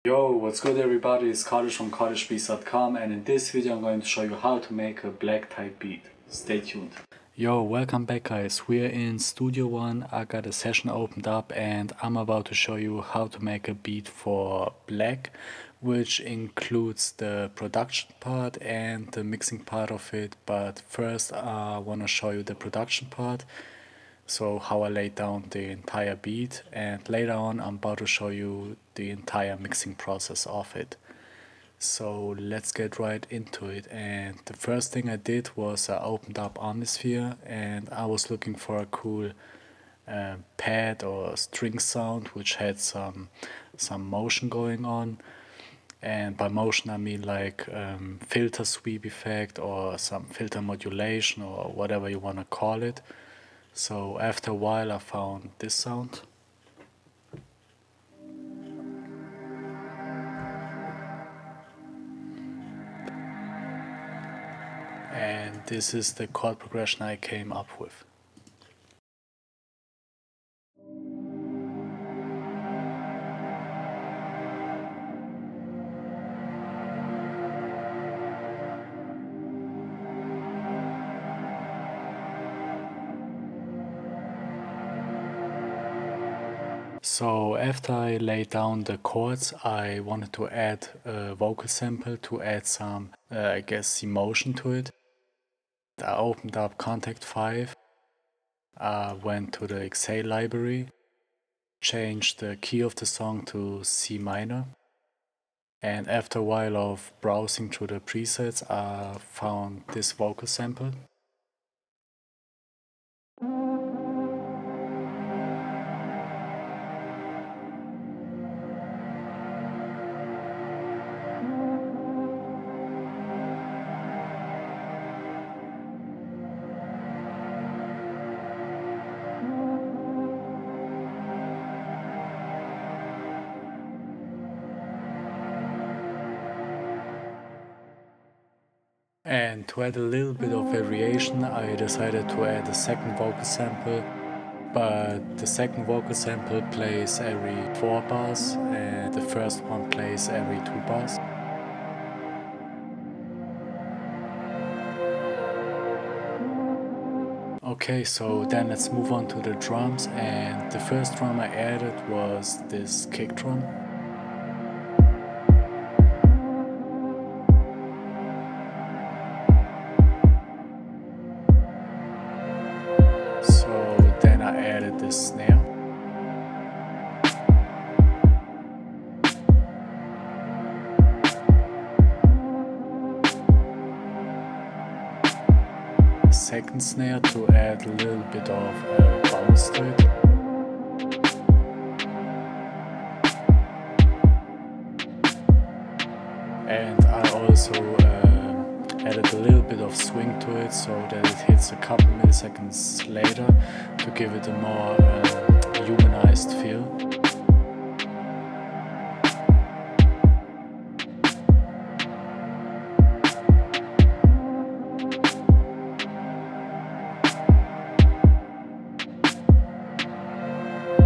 Yo, what's good everybody, it's Cottage from cottagebeats.com, and in this video I'm going to show you how to make a black type beat. Stay tuned. Yo, welcome back guys, we're in Studio One. I got a session opened up and I'm about to show you how to make a beat for black, which includes the production part and the mixing part of it. But first I want to show you the production part. So how I laid down the entire beat, and later on I'm about to show you the entire mixing process of it. So let's get right into it. And the first thing I did was I opened up Omnisphere and I was looking for a cool pad or string sound which had some motion going on. And by motion I mean like filter sweep effect or some filter modulation or whatever you want to call it. So after a while I found this sound. And this is the chord progression I came up with. So after I laid down the chords, I wanted to add a vocal sample to add some, I guess, emotion to it. I opened up Contact 5, I went to the Exhale library, changed the key of the song to C minor, and after a while of browsing through the presets, I found this vocal sample. And to add a little bit of variation, I decided to add a second vocal sample, but the second vocal sample plays every 4 bars and the first one plays every 2 bars. Okay, so then let's move on to the drums, and the first drum I added was this kick drum. So then I added this snare. Second snare to add a little bit of bounce to it. And I also added a little bit of swing to it so that it hits a couple milliseconds later to give it a more humanized feel.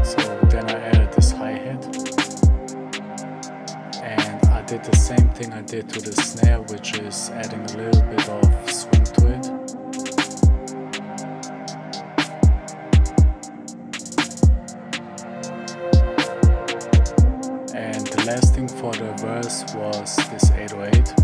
So then I added this hi-hat, and I did the same thing I did to the snare, which is adding a little bit of swing to it. And the last thing for the verse was this 808.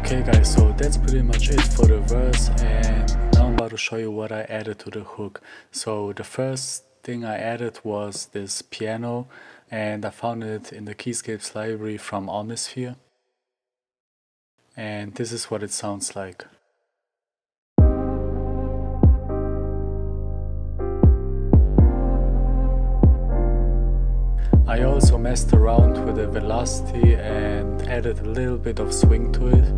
Okay guys, so that's pretty much it for the verse, and now I'm about to show you what I added to the hook. So the first thing I added was this piano, and I found it in the Keyscapes library from Omnisphere. And this is what it sounds like. I also messed around with the velocity and added a little bit of swing to it.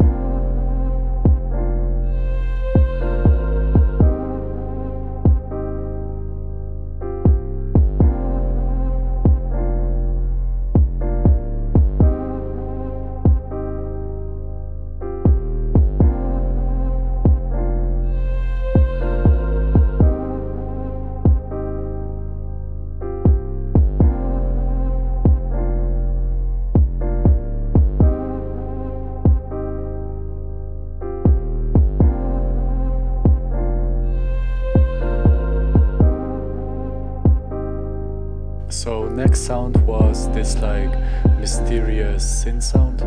So next sound was this like mysterious synth sound.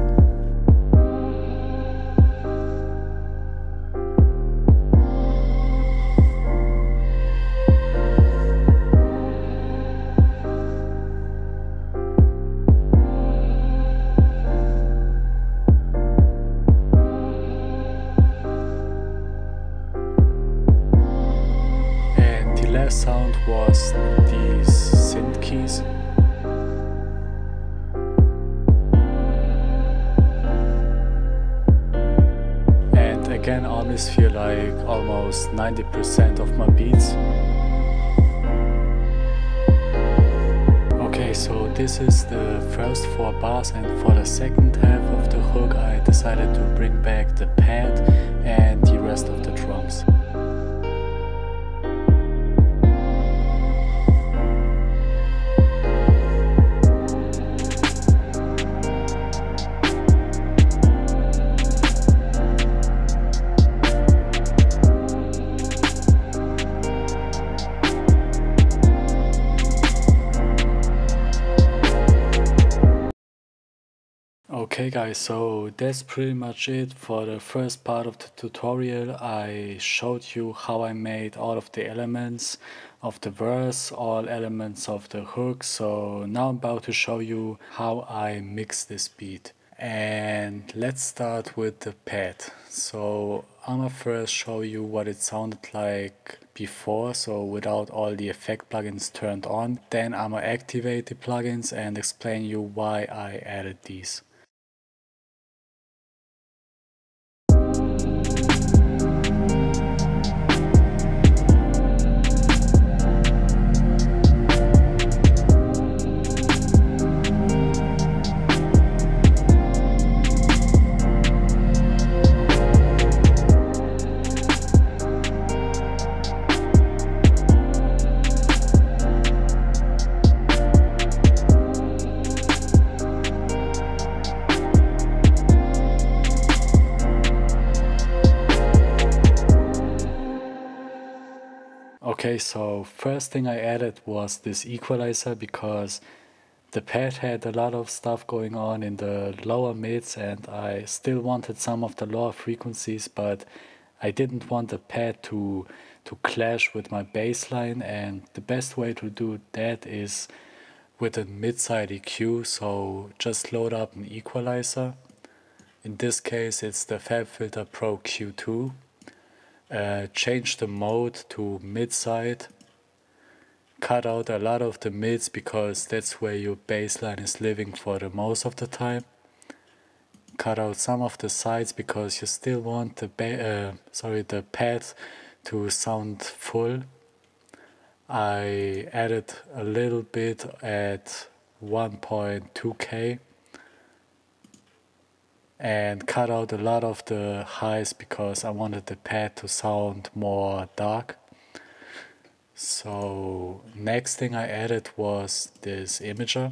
And the last sound was these synth keys. And again, I always feel like almost 90% of my beats. Okay, so this is the first 4 bars, and for the second half of the hook I decided to bring back the pad and the rest of the drums. Okay guys, so that's pretty much it for the first part of the tutorial. I showed you how I made all of the elements of the verse, all elements of the hook. So now I'm about to show you how I mix this beat. And let's start with the pad. So I'm gonna first show you what it sounded like before, so without all the effect plugins turned on. Then I'm gonna activate the plugins and explain you why I added these. Okay, so first thing I added was this equalizer, because the pad had a lot of stuff going on in the lower mids and I still wanted some of the lower frequencies, but I didn't want the pad to clash with my bass line, and the best way to do that is with a mid-side EQ. So just load up an equalizer. In this case it's the FabFilter Pro Q2. Change the mode to mid-side, cut out a lot of the mids because that's where your bass line is living for the most of the time. Cut out some of the sides because you still want the pad to sound full. I added a little bit at 1.2K and cut out a lot of the highs because I wanted the pad to sound more dark. So next thing I added was this imager,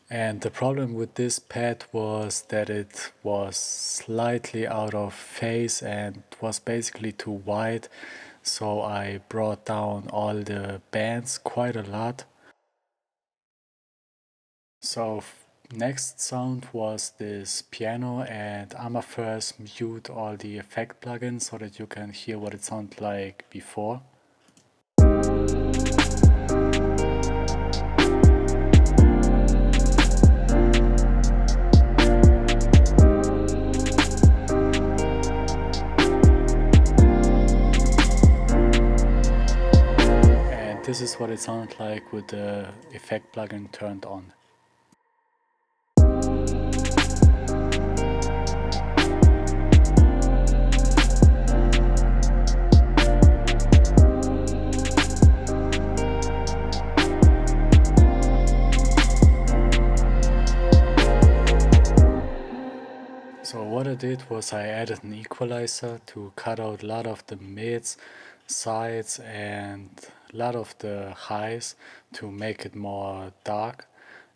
and the problem with this pad was that it was slightly out of phase and was basically too wide, so I brought down all the bands quite a lot. So next sound was this piano, and I'ma first mute all the effect plugins so that you can hear what it sounded like before. This is is what it sounded like with the effect plugin turned on. So what I did was I added an equalizer to cut out a lot of the mids, sides and a lot of the highs to make it more dark,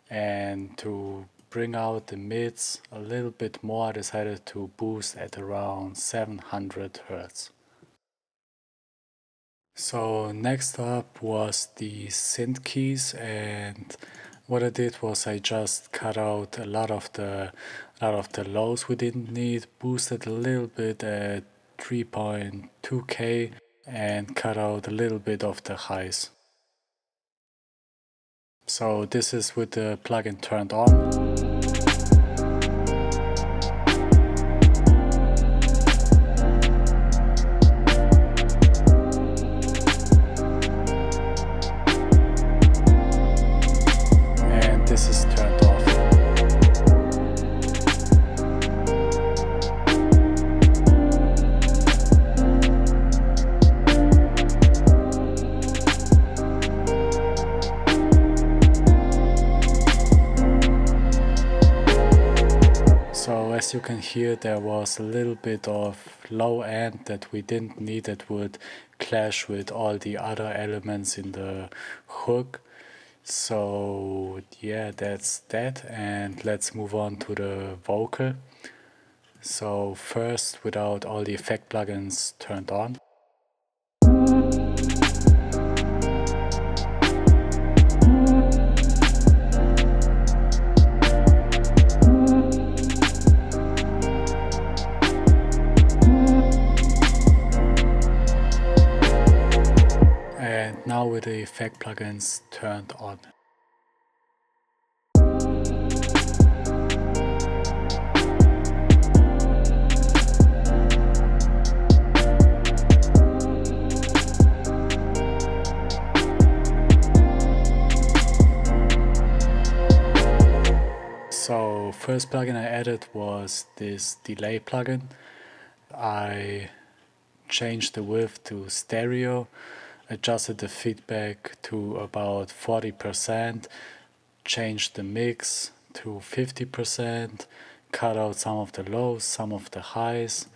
and to bring out the mids a little bit more I decided to boost at around 700 Hz. So next up was the synth keys, and what I did was I just cut out a lot of the lows we didn't need, boosted a little bit at 3.2K and cut out a little bit of the highs. So this is with the plugin turned on. This is turned off. So as you can hear, there was a little bit of low end that we didn't need, that would clash with all the other elements in the hook. So yeah, that's that, and let's move on to the vocal. So first, without all the effect plugins turned on. And now with the effect plugins turned on. So first plugin I added was this delay plugin. I changed the width to stereo, adjusted the feedback to about 40%, changed the mix to 50%, cut out some of the lows, some of the highs.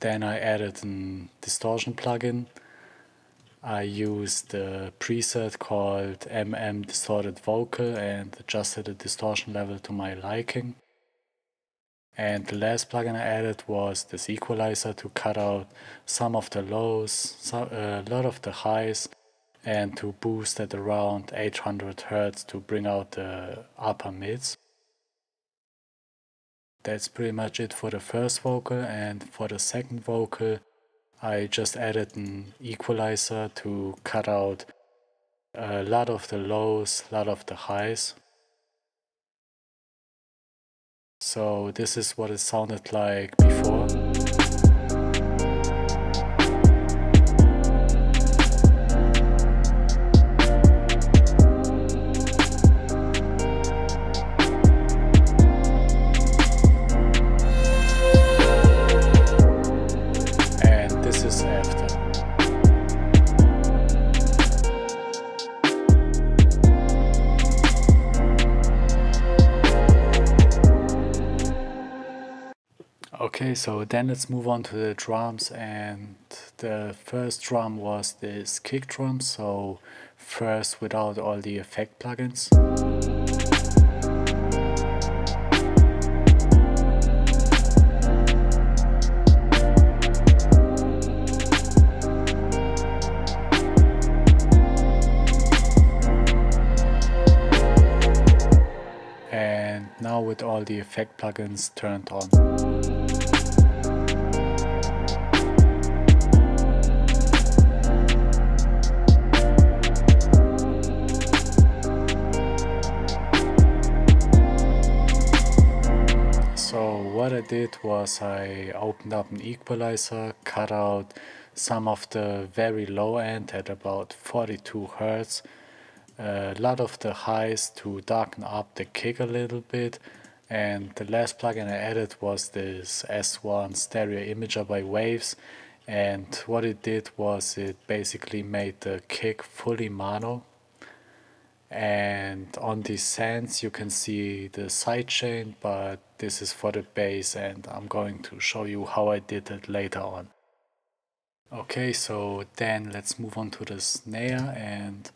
Then I added a distortion plugin. I used a preset called Distorted Vocal and adjusted the distortion level to my liking. And the last plugin I added was this equalizer to cut out some of the lows, a lot of the highs, and to boost at around 800 Hz to bring out the upper mids. That's pretty much it for the first vocal, and for the second vocal I just added an equalizer to cut out a lot of the lows, a lot of the highs. So this is what it sounded like before. And this is after. Okay, so then let's move on to the drums, and the first drum was this kick drum. So first, without all the effect plugins. And now with all the effect plugins turned on. So what I did was I opened up an equalizer, cut out some of the very low end at about 42 Hertz, a lot of the highs to darken up the kick a little bit, and the last plugin I added was this S1 stereo imager by Waves, and what it did was it basically made the kick fully mono. And on these sands you can see the sidechain, but this is for the bass, and I'm going to show you how I did it later on. Okay, so then let's move on to the snare, and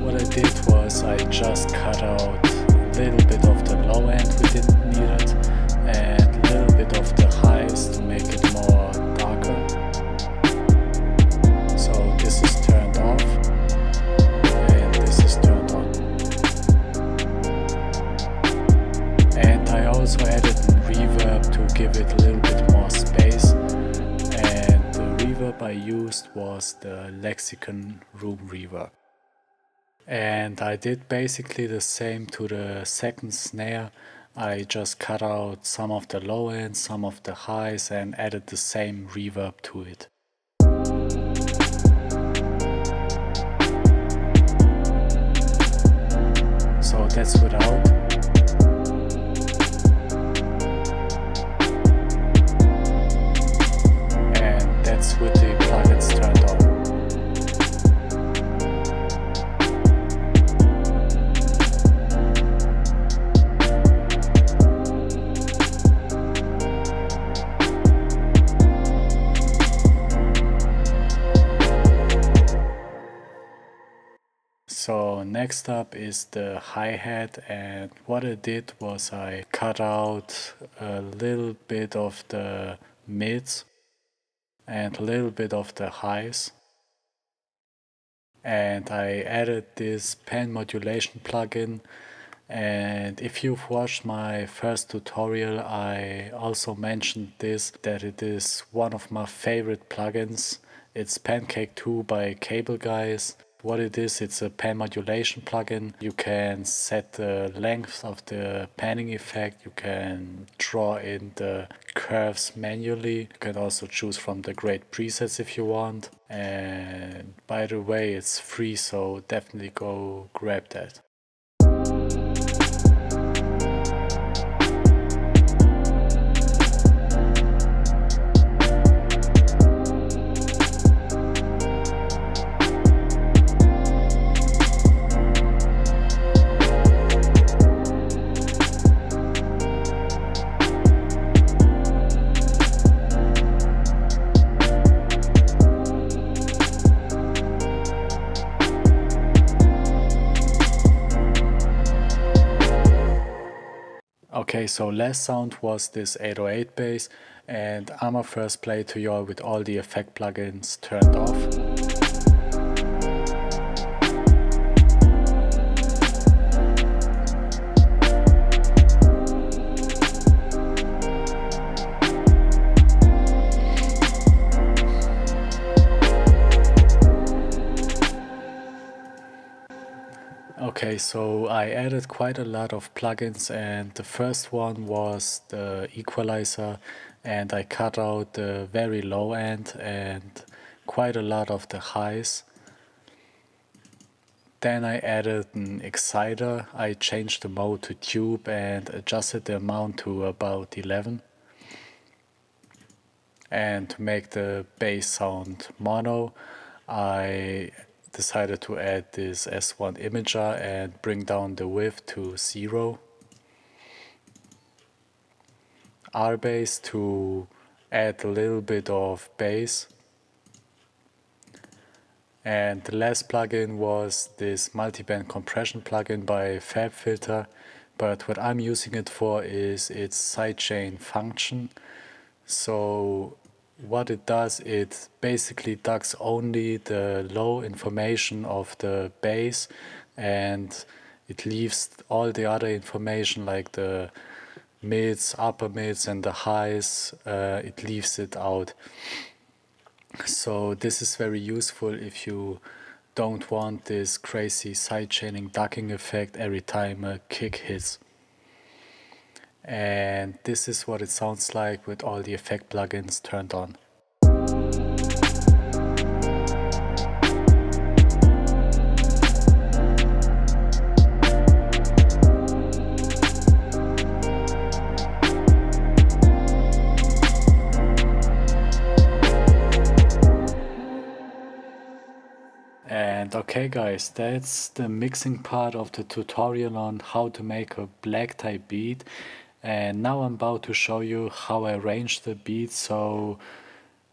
what I did was I just cut out a little bit of the low end we didn't need it, and a little bit of the highs to make it more darker. So this is turned off. I also added reverb to give it a little bit more space, and the reverb I used was the Lexicon Room Reverb. And I did basically the same to the second snare. I just cut out some of the low end, some of the highs, and added the same reverb to it. So that's without. With the plugins turned on. So next up is the hi-hat, and what I did was I cut out a little bit of the mids and a little bit of the highs, and I added this pan modulation plugin. And if you've watched my first tutorial, I also mentioned this, that it is one of my favorite plugins. It's Pancake 2 by Cable Guys. What it is, it's a pan modulation plugin. You can set the length of the panning effect, you can draw in the curves manually, you can also choose from the great presets if you want. And by the way, it's free, so definitely go grab that. Okay, so last sound was this 808 bass, and I'ma first play it to you all with all the effect plugins turned off. Okay, so I added quite a lot of plugins, and the first one was the equalizer, and I cut out the very low end and quite a lot of the highs. Then I added an exciter. I changed the mode to tube and adjusted the amount to about 11. And to make the bass sound mono, I decided to add this S1 imager and bring down the width to 0. R-bass to add a little bit of bass. And the last plugin was this multiband compression plugin by FabFilter, but what I'm using it for is its sidechain function. So what it does, it basically ducks only the low information of the bass, and it leaves all the other information like the mids, upper mids and the highs, it leaves it out. So this is very useful if you don't want this crazy sidechaining ducking effect every time a kick hits. And this is what it sounds like with all the effect plugins turned on. And okay guys, that's the mixing part of the tutorial on how to make a black type beat. And now I'm about to show you how I arrange the beat, so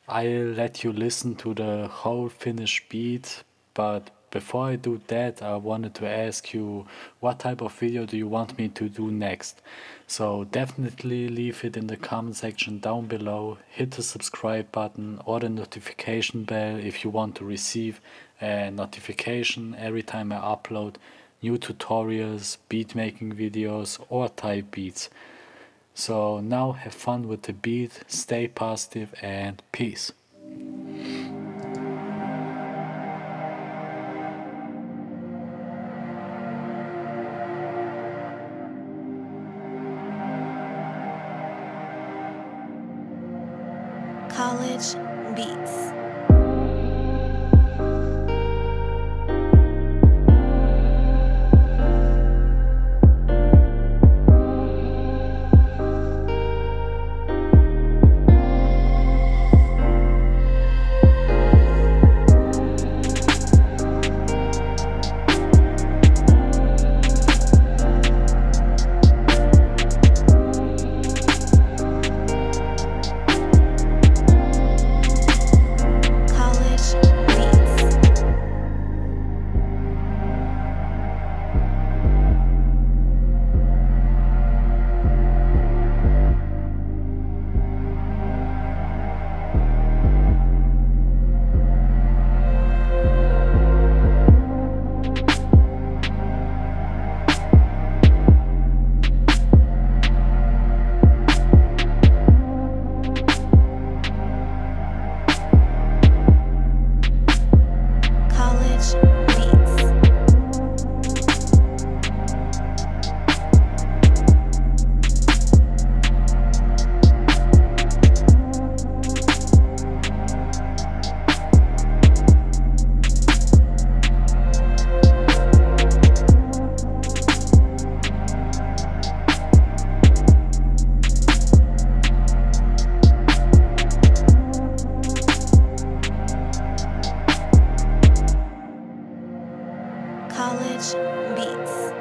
I'll let you listen to the whole finished beat. But before I do that, I wanted to ask you, what type of video do you want me to do next? So definitely leave it in the comment section down below. Hit the subscribe button or the notification bell if you want to receive a notification every time I upload new tutorials, beat making videos or type beats. So now have fun with the beat, stay positive, and peace. College Beats. College Beats.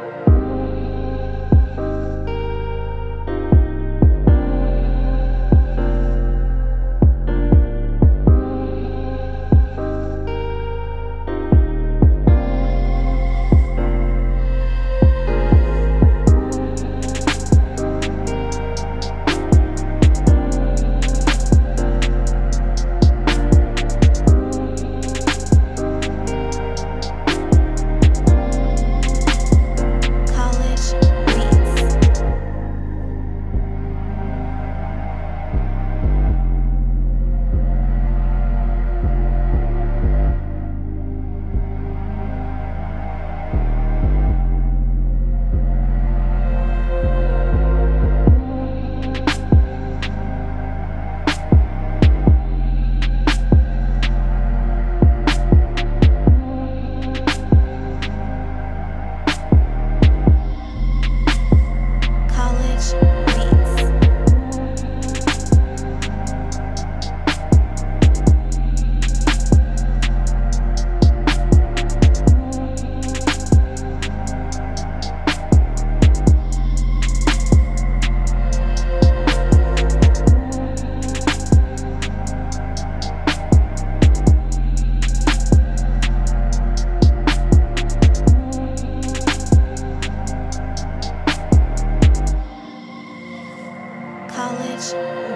College